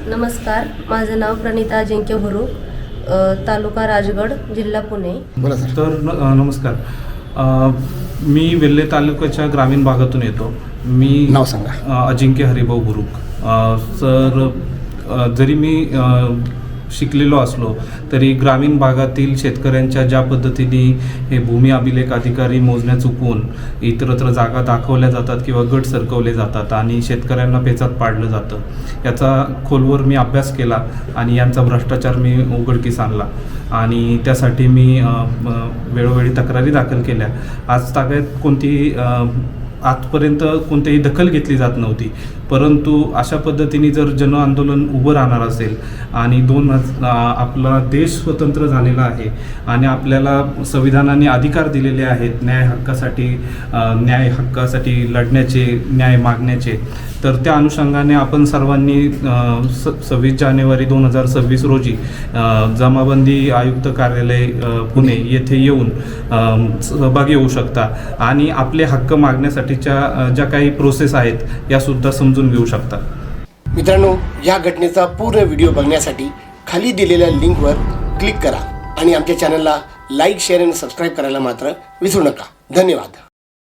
नमस्कार, माझं नाव प्रणिता अजिंक्य भरूक, तालुका राजगड, जिल्हा पुणे. बोला सर. तर नमस्कार. मी वेल्हे तालुक्याच्या ग्रामीण भागातून येतो. मी नाव सांगा. अजिंक्य हरिभाऊ भरूक. सर, जरी मी शिकलेलो असलो तरी ग्रामीण भागातील शेतकऱ्यांच्या ज्या पद्धतीने हे भूमी अभिलेख अधिकारी मोजण्या चुकवून इतरत्र जागा दाखवल्या जातात किंवा गट सरकवले जातात आणि शेतकऱ्यांना पेचात पाडलं जातं, याचा खोलवर मी अभ्यास केला आणि यांचा भ्रष्टाचार मी उघडकीस आणला आणि त्यासाठी मी वेळोवेळी तक्रारी दाखल केल्या. आज ताब्यात आजपर्यंत कोणतीही दखल घेतली जात नव्हती. परंतु अशा पद्धतीने जर जन आंदोलन उभं राहणार असेल आणि आपला देश स्वतंत्र झालेला आहे आणि आपल्याला संविधानाने अधिकार दिलेले आहेत न्याय हक्कासाठी लढण्याचे, न्याय मागण्याचे, तर त्या अनुषंगाने आपण सर्वांनी 26 जानेवारी 2026 रोजी जमाबंदी आयुक्त कार्यालय पुणे येथे येऊन सहभागी होऊ शकता आणि आपले हक्क मागण्यासाठीच्या ज्या काही प्रोसेस आहेत यासुद्धा समजून घेऊ शकता. मित्रांनो, या घटनेचा पूर्ण व्हिडिओ बघण्यासाठी खाली दिलेल्या लिंकवर क्लिक करा आणि आमच्या चॅनलला लाईक, शेअर आणि सबस्क्राईब करायला मात्र विसरू नका. धन्यवाद.